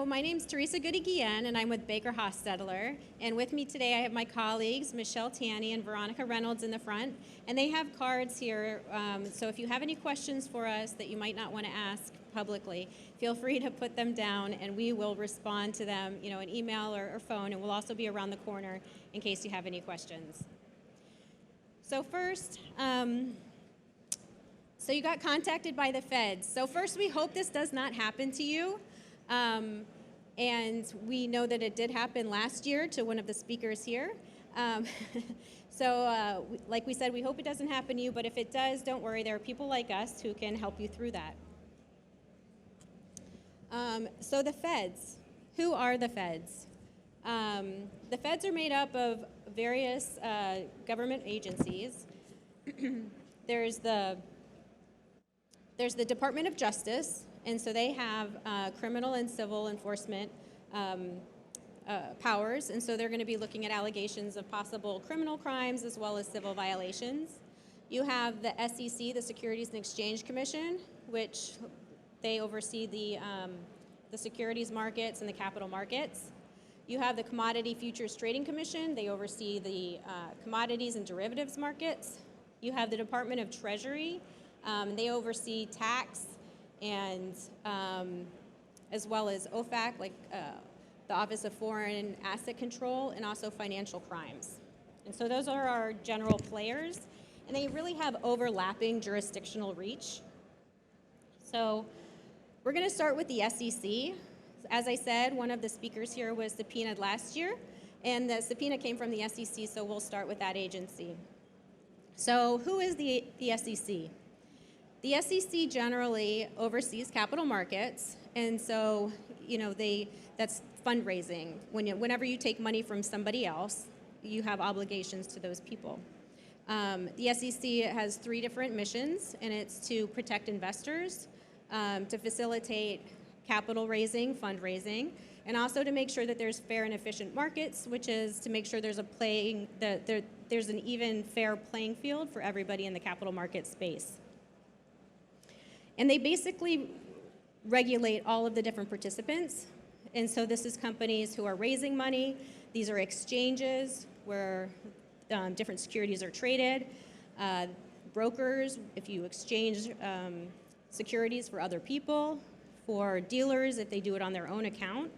my name's Teresa Goody, Guillén, and I'm with BakerHostetler. And with me today I have my colleagues, Michelle Tanny and Veronica Reynolds in the front. And they have cards here, so if you have any questions for us that you might not want to ask publicly, feel free to put them down and we will respond to them, an email or phone, and we'll also be around the corner in case you have any questions. So first, so you got contacted by the feds. So first, we hope this does not happen to you. And we know that it did happen last year to one of the speakers here. Like we said, we hope it doesn't happen to you, but if it does, don't worry. There are people like us who can help you through that. So the feds, who are the feds? The feds are made up of various government agencies. There's the Department of Justice, and so they have criminal and civil enforcement powers, and so they're going to be looking at allegations of possible criminal crimes as well as civil violations. You have the SEC, the Securities and Exchange Commission, which they oversee the securities markets and the capital markets. You have the Commodity Futures Trading Commission. They oversee the commodities and derivatives markets. You have the Department of Treasury. They oversee tax and as well as OFAC, like the Office of Foreign Asset Control, and also financial crimes. And so those are our general players, and they really have overlapping jurisdictional reach. So we're going to start with the SEC. As I said, one of the speakers here was subpoenaed last year, and the subpoena came from the SEC, so we'll start with that agency. So who is the SEC? The SEC generally oversees capital markets, and so that's fundraising. Whenever you take money from somebody else, you have obligations to those people. The SEC has 3 different missions, and it's to protect investors, to facilitate capital raising, fundraising, and also to make sure that there's fair and efficient markets, which is to make sure there's there's an even fair playing field for everybody in the capital market space. And they basically regulate all of the different participants. And so this is companies who are raising money. These are exchanges where different securities are traded. Brokers, if you exchange securities for other people. For dealers, if they do it on their own account.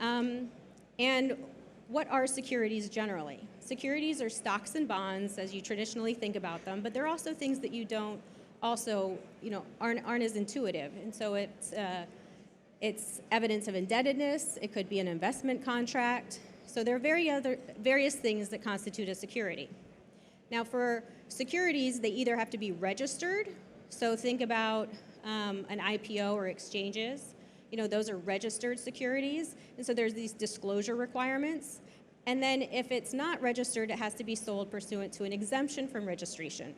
And what are securities generally? Securities are stocks and bonds as you traditionally think about them, but they're also things that you don't aren't as intuitive. And so it's evidence of indebtedness. It could be an investment contract. So there are various things that constitute a security. Now for securities, they either have to be registered. So think about an IPO or exchanges. Those are registered securities. And so there's these disclosure requirements. And then if it's not registered, it has to be sold pursuant to an exemption from registration.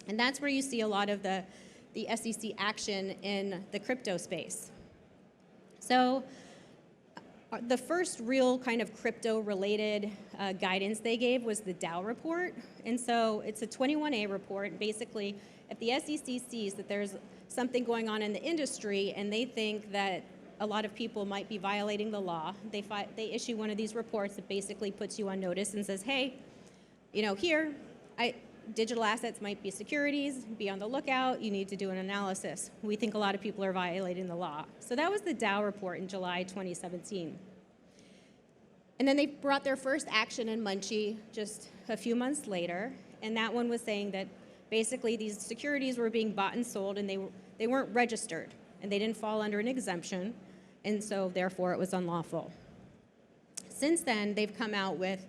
And that's where you see a lot of the SEC action in the crypto space. So the first real kind of crypto-related guidance they gave was the DOJ Report. And so it's a 21A report. Basically, if the SEC sees that there's something going on in the industry and they think that a lot of people might be violating the law, they issue one of these reports that basically puts you on notice and says, hey, digital assets might be securities, be on the lookout, you need to do an analysis. We think a lot of people are violating the law. So that was the DOJ report in July 2017. And then they brought their first action in Munchie just a few months later, and that one was saying that basically these securities were being bought and sold and they weren't registered, and they didn't fall under an exemption, and so therefore it was unlawful. Since then, they've come out with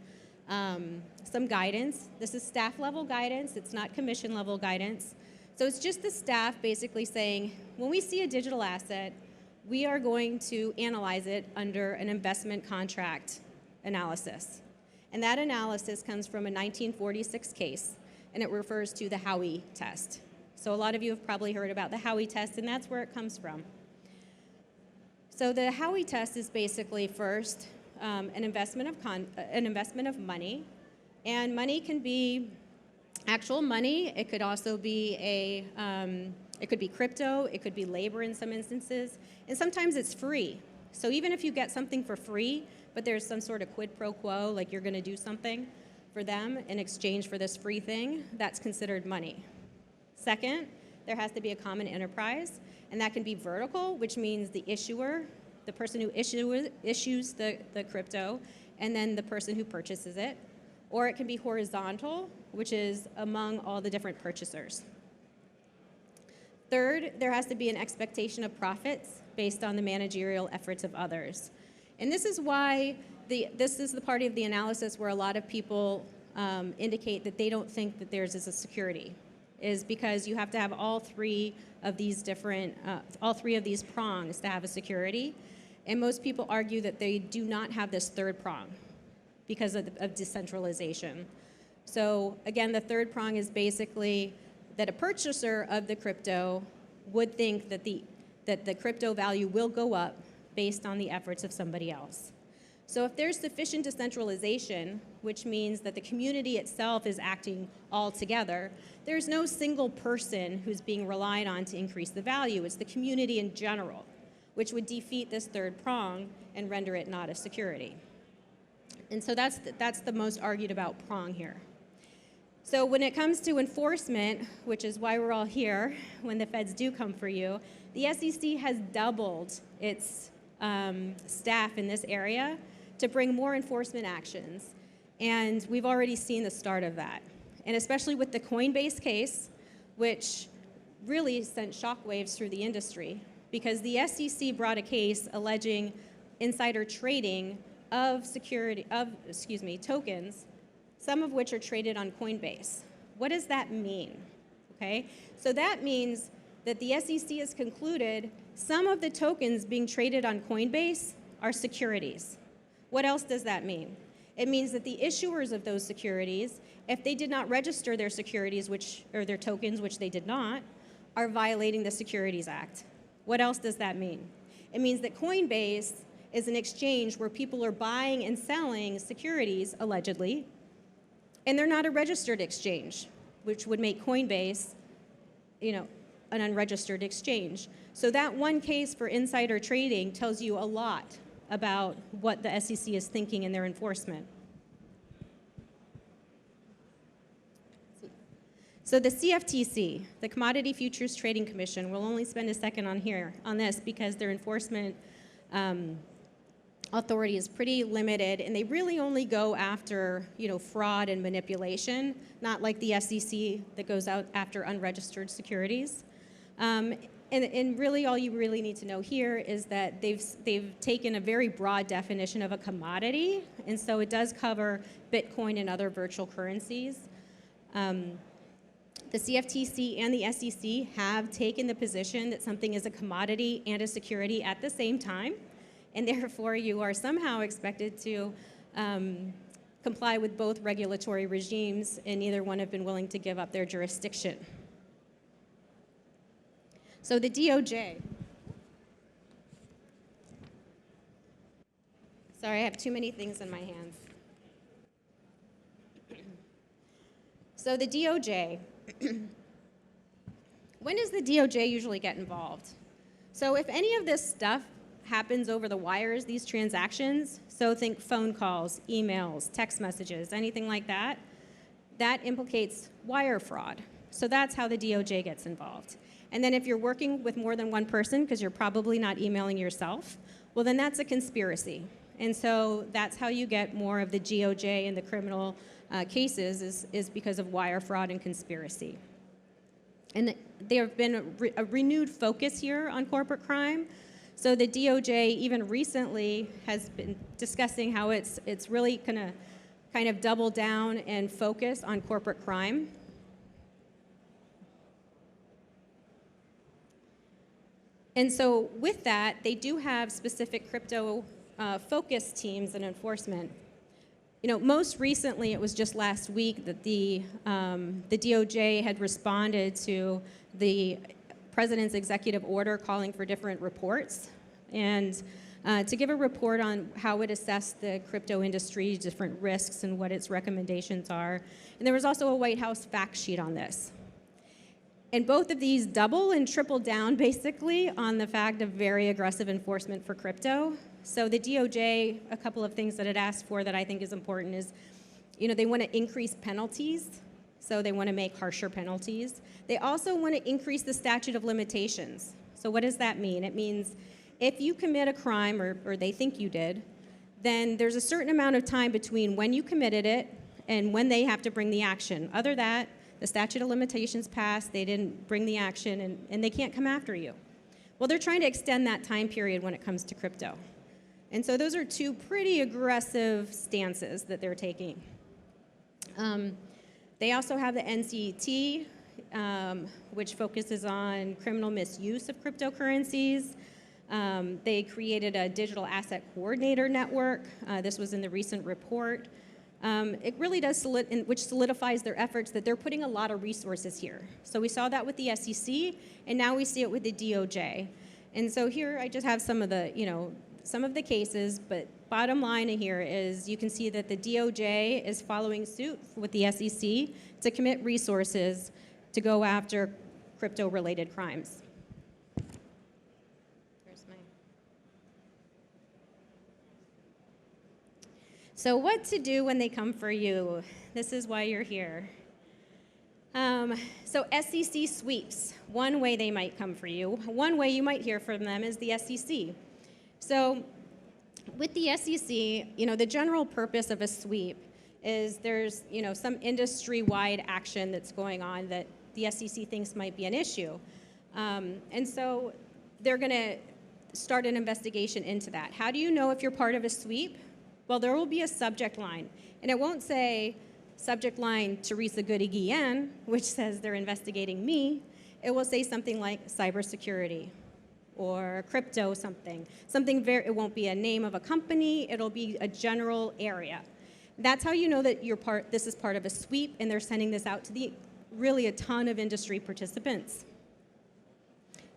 some guidance. This is staff level guidance, it's not commission level guidance. So it's just the staff basically saying, when we see a digital asset, we are going to analyze it under an investment contract analysis. And that analysis comes from a 1946 case, and it refers to the Howey test. So a lot of you have probably heard about the Howey test, and that's where it comes from. So the Howey test is basically first an investment of money, and money can be actual money. It could also be it could be crypto. It could be labor in some instances, and sometimes it's free. So even if you get something for free, but there's some sort of quid pro quo, like you're going to do something for them in exchange for this free thing, that's considered money. Second, there has to be a common enterprise, and that can be vertical, which means the issuer, the person who issues the crypto, and then the person who purchases it. Or it can be horizontal, which is among all the different purchasers. Third, there has to be an expectation of profits based on the managerial efforts of others. And this is why this is the part of the analysis where a lot of people indicate that they don't think that theirs is a security, is because you have to have all three of these prongs to have a security. And most people argue that they do not have this third prong because of decentralization. So again, the third prong is basically that a purchaser of the crypto would think that the crypto value will go up based on the efforts of somebody else. So if there's sufficient decentralization, which means that the community itself is acting all together, there's no single person who's being relied on to increase the value. It's the community in general, which would defeat this third prong and render it not a security. And so that's the most argued about prong here. So when it comes to enforcement, which is why we're all here, when the feds do come for you, the SEC has doubled its staff in this area to bring more enforcement actions. And we've already seen the start of that. And especially with the Coinbase case, which really sent shockwaves through the industry, because the SEC brought a case alleging insider trading of tokens, some of which are traded on Coinbase. What does that mean? Okay, so that means that the SEC has concluded some of the tokens being traded on Coinbase are securities. What else does that mean? It means that the issuers of those securities, if they did not register their securities, or their tokens, which they did not, are violating the Securities Act. What else does that mean? It means that Coinbase is an exchange where people are buying and selling securities, allegedly, and they're not a registered exchange, which would make Coinbase, an unregistered exchange. So that one case for insider trading tells you a lot about what the SEC is thinking in their enforcement. So the CFTC, the Commodity Futures Trading Commission, we'll only spend a second on this because their enforcement authority is pretty limited, and they really only go after fraud and manipulation, not like the SEC that goes out after unregistered securities. And really all you really need to know here is that they've taken a very broad definition of a commodity, and so it does cover Bitcoin and other virtual currencies. The CFTC and the SEC have taken the position that something is a commodity and a security at the same time, and therefore you are somehow expected to comply with both regulatory regimes, and neither one have been willing to give up their jurisdiction. So the DOJ. Sorry, I have too many things in my hands. So the DOJ. When does the DOJ usually get involved? So if any of this stuff happens over the wires, these transactions, so think phone calls, emails, text messages, anything like that, that implicates wire fraud. So that's how the DOJ gets involved. And then if you're working with more than one person, because you're probably not emailing yourself, well then that's a conspiracy. And so that's how you get more of the DOJ and the criminal cases is because of wire fraud and conspiracy. And there have been a renewed focus here on corporate crime. So the DOJ even recently has been discussing how it's really gonna kind of double down and focus on corporate crime. And so with that, they do have specific crypto focus teams and enforcement. Most recently, it was just last week that the DOJ had responded to the president's executive order calling for different reports and to give a report on how it assessed the crypto industry, different risks, and what its recommendations are. And there was also a White House fact sheet on this. And both of these double and triple down basically on the fact of very aggressive enforcement for crypto. So the DOJ, a couple of things that it asked for that I think is important is, they want to increase penalties. So they want to make harsher penalties. They also want to increase the statute of limitations. So what does that mean? It means if you commit a crime, or they think you did, then there's a certain amount of time between when you committed it and when they have to bring the action. Other than that, the statute of limitations passed, they didn't bring the action, and they can't come after you. Well, they're trying to extend that time period when it comes to crypto. And so those are two pretty aggressive stances that they're taking. They also have the NCT, which focuses on criminal misuse of cryptocurrencies. They created a digital asset coordinator network. This was in the recent report. It really does, which solidifies their efforts that they're putting a lot of resources here. So we saw that with the SEC, and now we see it with the DOJ. And so here I just have some of the cases, but bottom line here is you can see that the DOJ is following suit with the SEC to commit resources to go after crypto-related crimes. So what to do when they come for you? This is why you're here. So SEC sweeps, one way they might come for you. One way you might hear from them is the SEC. So with the SEC, the general purpose of a sweep is there's, some industry-wide action that's going on that the SEC thinks might be an issue. And so they're going to start an investigation into that. How do you know if you're part of a sweep? Well, there will be a subject line, and it won't say subject line Teresa Goody Guillén, which says they're investigating me. It will say something like cybersecurity or crypto something. It won't be a name of a company, it'll be a general area. That's how you know that this is part of a sweep, and they're sending this out to really a ton of industry participants.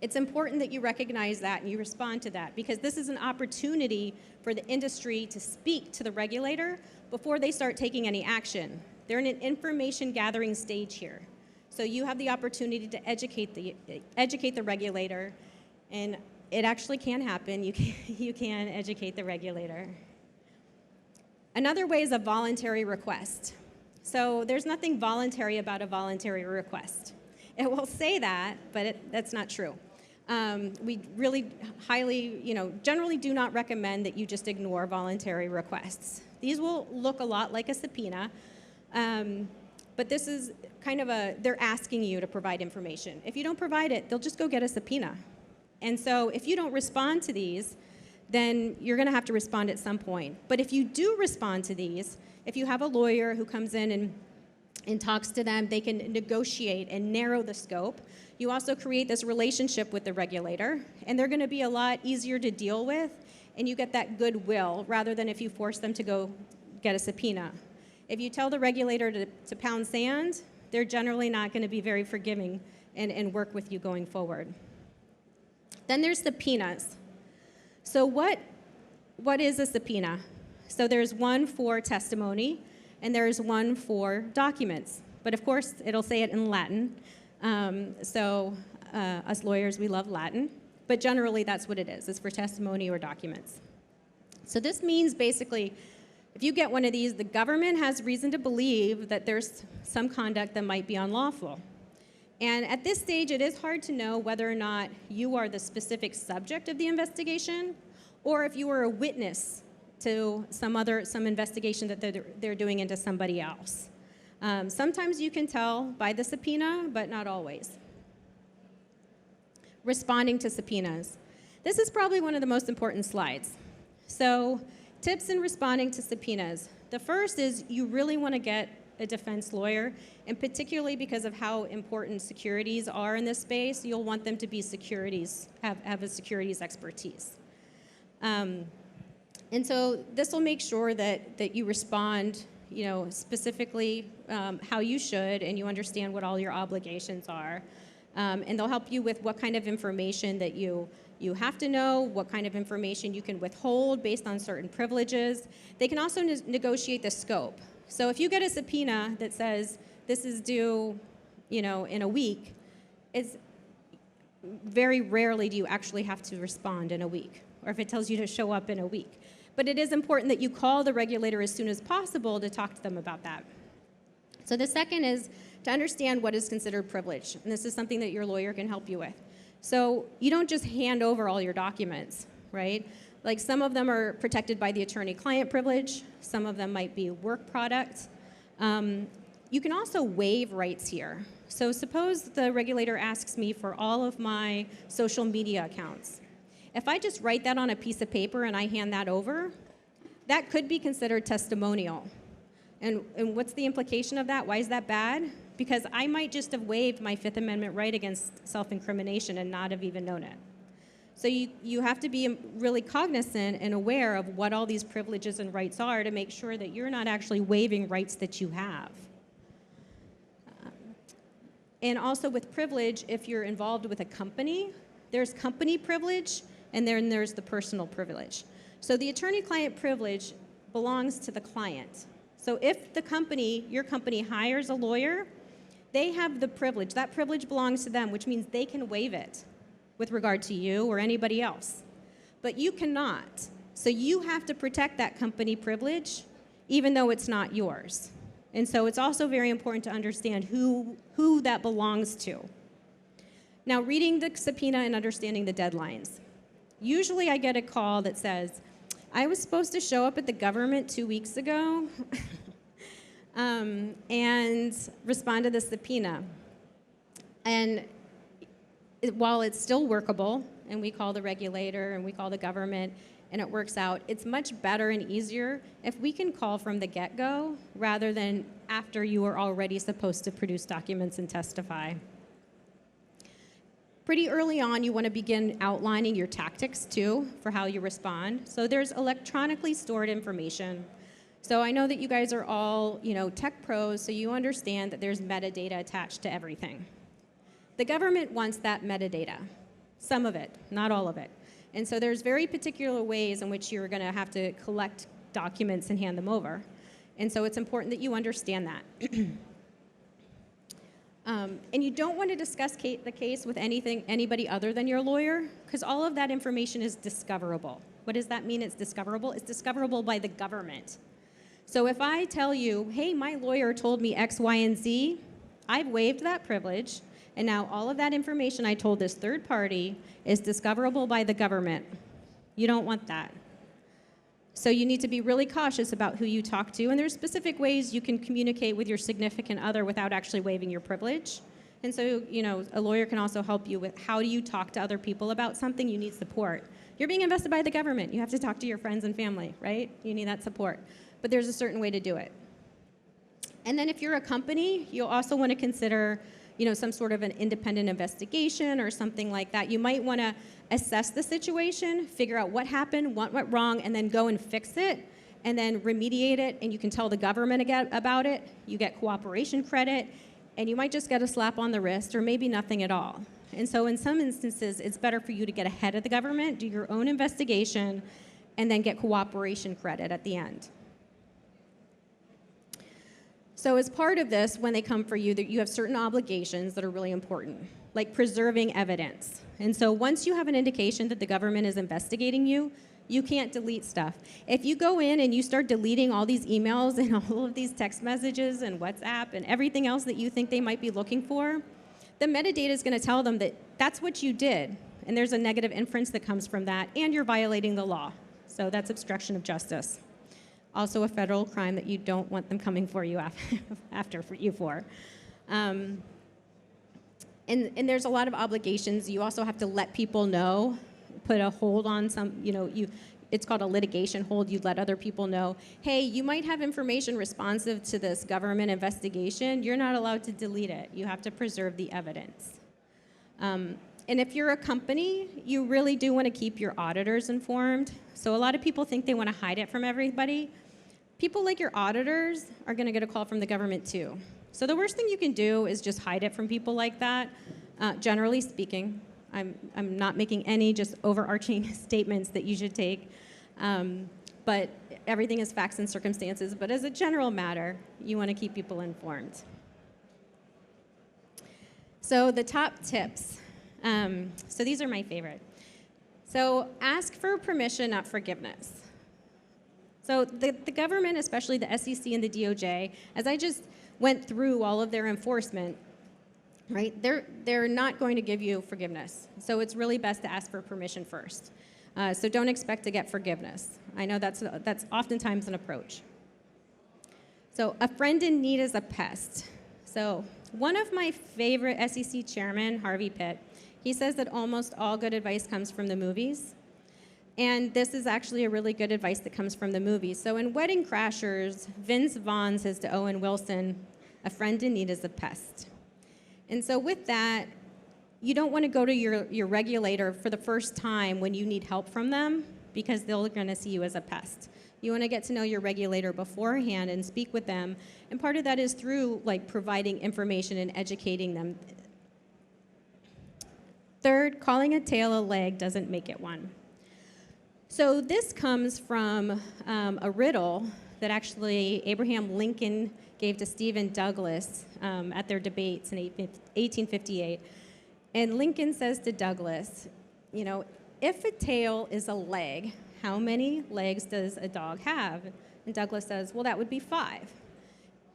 It's important that you recognize that and you respond to that, because this is an opportunity for the industry to speak to the regulator before they start taking any action. They're in an information gathering stage here. So you have the opportunity to educate the regulator, and it actually can happen. You can educate the regulator. Another way is a voluntary request. So there's nothing voluntary about a voluntary request. It will say that, but that's not true. We really generally do not recommend that you just ignore voluntary requests. These will look a lot like a subpoena, but this is kind of they're asking you to provide information. If you don't provide it, they'll just go get a subpoena. And so if you don't respond to these, then you're going to have to respond at some point. But if you do respond to these, if you have a lawyer who comes in and talks to them, they can negotiate and narrow the scope. You also create this relationship with the regulator, and they're going to be a lot easier to deal with, and you get that goodwill rather than if you force them to go get a subpoena. If you tell the regulator to pound sand, they're generally not going to be very forgiving and work with you going forward. Then there's subpoenas. So what is a subpoena? So there's one for testimony, and there's one for documents. But of course, it'll say it in Latin. Us lawyers, we love Latin. But generally, that's what it is. It's for testimony or documents. So this means basically, if you get one of these, the government has reason to believe that there's some conduct that might be unlawful. And at this stage, it is hard to know whether or not you are the specific subject of the investigation, or if you are a witness to some investigation that they're doing into somebody else. Sometimes you can tell by the subpoena, but not always. Responding to subpoenas. This is probably one of the most important slides. So, tips in responding to subpoenas. The first is you really want to get a defense lawyer, and particularly because of how important securities are in this space, you'll want them to be have a securities expertise. And so this will make sure that you respond, specifically how you should, and you understand what all your obligations are. And they'll help you with what kind of information that you have to know, what kind of information you can withhold based on certain privileges. They can also negotiate the scope. So if you get a subpoena that says this is due, in a week, it's very rarely do you actually have to respond in a week, or if it tells you to show up in a week. But it is important that you call the regulator as soon as possible to talk to them about that. So the second is to understand what is considered privilege, and this is something that your lawyer can help you with. So you don't just hand over all your documents, right? Like some of them are protected by the attorney-client privilege, some of them might be work product. You can also waive rights here. So suppose the regulator asks me for all of my social media accounts. If I just write that on a piece of paper and I hand that over, that could be considered testimonial. And what's the implication of that? Why is that bad? Because I might just have waived my Fifth Amendment right against self-incrimination and not have even known it. So you have to be really cognizant and aware of what all these privileges and rights are to make sure that you're not actually waiving rights that you have. And also with privilege, if you're involved with a company, there's company privilege, and then there's the personal privilege. So the attorney-client privilege belongs to the client. So if the company, your company hires a lawyer, they have the privilege. That privilege belongs to them, which means they can waive it with regard to you or anybody else. But you cannot. So you have to protect that company privilege, even though it's not yours. And so it's also very important to understand who that belongs to. Now, reading the subpoena and understanding the deadlines. Usually I get a call that says, I was supposed to show up at the government 2 weeks ago and respond to the subpoena. And while it's still workable, and we call the regulator and we call the government, and it works out, it's much better and easier if we can call from the get-go rather than after you are already supposed to produce documents and testify. Pretty early on, you want to begin outlining your tactics, too, for how you respond. So there's electronically stored information. So I know that you guys are all, tech pros, so you understand that there's metadata attached to everything. The government wants that metadata, some of it, not all of it. And so there's very particular ways in which you're going to have to collect documents and hand them over. And so it's important that you understand that. And you don't want to discuss the case with anybody other than your lawyer, because all of that information is discoverable. What does that mean it's discoverable? It's discoverable by the government. So if I tell you, hey, my lawyer told me X, Y, and Z, I've waived that privilege, and now all of that information I told this third party is discoverable by the government. You don't want that. So you need to be really cautious about who you talk to, and there's specific ways you can communicate with your significant other without actually waiving your privilege. And so, a lawyer can also help you with how do you talk to other people about something. You need support. You're being invested by the government. You have to talk to your friends and family, right? You need that support. But there's a certain way to do it. And then if you're a company, you'll also want to consider some sort of an independent investigation or something like that. You might want to assess the situation, figure out what happened, what went wrong, and then go and fix it, and then remediate it, and you can tell the government about it. You get cooperation credit, and you might just get a slap on the wrist, or maybe nothing at all. And so in some instances, it's better for you to get ahead of the government, do your own investigation, and then get cooperation credit at the end. So as part of this, when they come for you, that you have certain obligations that are really important, like preserving evidence. And so once you have an indication that the government is investigating you, you can't delete stuff. If you go in and you start deleting all these emails and all of these text messages and WhatsApp and everything else that you think they might be looking for, the metadata is going to tell them that that's what you did, and there's a negative inference that comes from that, and you're violating the law. So that's obstruction of justice. Also a federal crime that you don't want them coming for you after for you for. And there's a lot of obligations. You also have to let people know, put a hold on some, it's called a litigation hold. You let other people know, hey, you might have information responsive to this government investigation. You're not allowed to delete it. You have to preserve the evidence. And if you're a company, you really do want to keep your auditors informed. So a lot of people think they want to hide it from everybody. People like your auditors are going to get a call from the government too. So the worst thing you can do is just hide it from people like that. Generally speaking, I'm not making any just overarching statements that you should take, but everything is facts and circumstances. But as a general matter, you want to keep people informed. So the top tips. So these are my favorite. So ask for permission, not forgiveness. So the government, especially the SEC and the DOJ, as I just went through all of their enforcement, right, they're not going to give you forgiveness. So it's really best to ask for permission first. So don't expect to get forgiveness. I know that's oftentimes an approach. So a friend in need is a pest. So one of my favorite SEC chairman, Harvey Pitt, he says that almost all good advice comes from the movies. And this is actually a really good advice that comes from the movies. So in Wedding Crashers, Vince Vaughn says to Owen Wilson, a friend in need is a pest. And so with that, you don't want to go to your regulator for the first time when you need help from them because they're going to see you as a pest. You want to get to know your regulator beforehand and speak with them. And part of that is through like providing information and educating them. Third, calling a tail a leg doesn't make it one. So this comes from a riddle that actually Abraham Lincoln gave to Stephen Douglas at their debates in 1858. And Lincoln says to Douglas, you know, if a tail is a leg, how many legs does a dog have? And Douglas says, well, that would be 5.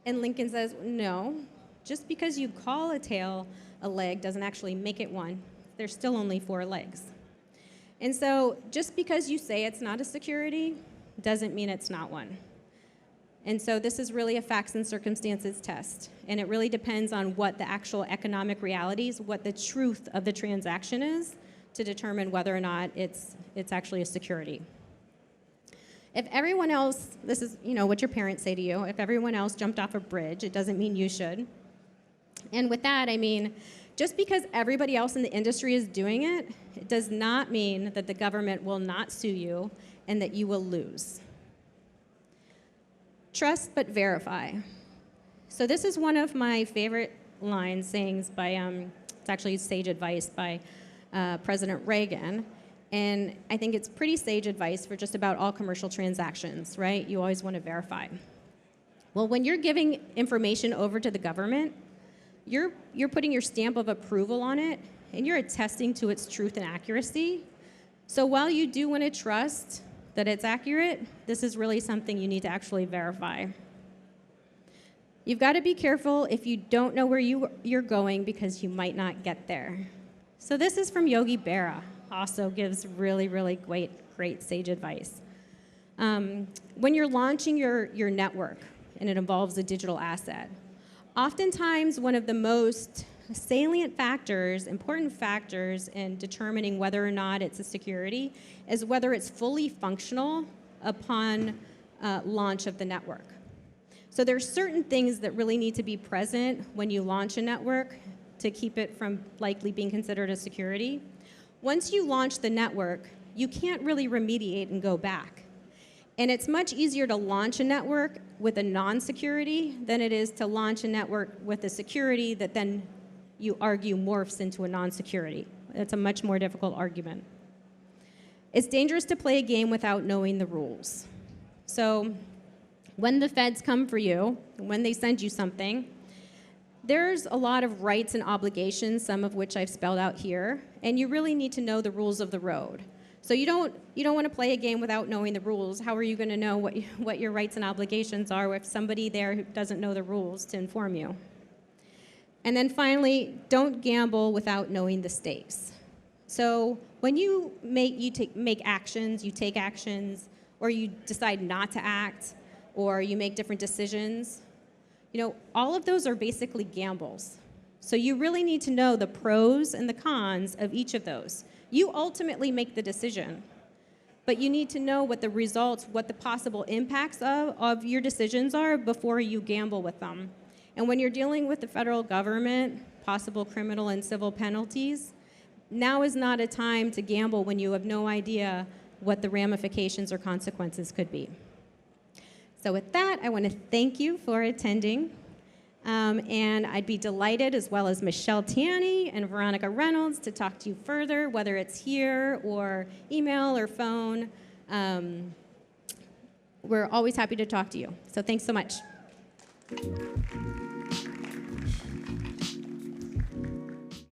And Lincoln says, no, just because you call a tail a leg doesn't actually make it one. There's still only 4 legs. And so just because you say it's not a security doesn't mean it's not one. And so this is really a facts and circumstances test. And it really depends on what the actual economic realities, what the truth of the transaction is to determine whether or not it's actually a security. If everyone else, this is what your parents say to you, if everyone else jumped off a bridge, it doesn't mean you should. And with that, I mean, just because everybody else in the industry is doing it, it does not mean that the government will not sue you and that you will lose. Trust but verify. So this is one of my favorite sayings by, it's actually sage advice by President Reagan. And I think it's pretty sage advice for just about all commercial transactions, right? You always want to verify. Well, when you're giving information over to the government, you're putting your stamp of approval on it, and you're attesting to its truth and accuracy. So while you do want to trust that it's accurate, this is really something you need to actually verify. You've got to be careful if you don't know where you're going because you might not get there. So this is from Yogi Berra, also gives really, really great sage advice. When you're launching your network and it involves a digital asset, oftentimes one of the most salient factors, important factors in determining whether or not it's a security is whether it's fully functional upon launch of the network. So there's certain things that really need to be present when you launch a network to keep it from likely being considered a security. Once you launch the network, you can't really remediate and go back. And it's much easier to launch a network with a non-security than it is to launch a network with a security that then you argue morphs into a non-security. It's a much more difficult argument. It's dangerous to play a game without knowing the rules. So when the feds come for you, when they send you something, there's a lot of rights and obligations, some of which I've spelled out here, and you really need to know the rules of the road. So you don't want to play a game without knowing the rules. How are you going to know what your rights and obligations are if somebody there who doesn't know the rules to inform you? And then finally, don't gamble without knowing the stakes. So when you make actions, you take actions, or you decide not to act, or you make different decisions, all of those are basically gambles. So you really need to know the pros and the cons of each of those. You ultimately make the decision, but you need to know what the results, what the possible impacts of your decisions are before you gamble with them. And when you're dealing with the federal government, possible criminal and civil penalties, now is not a time to gamble when you have no idea what the ramifications or consequences could be. So with that, I want to thank you for attending. And I'd be delighted, as well as Michelle Tanny and Veronica Reynolds, to talk to you further, whether it's here or email or phone. We're always happy to talk to you. So thanks so much.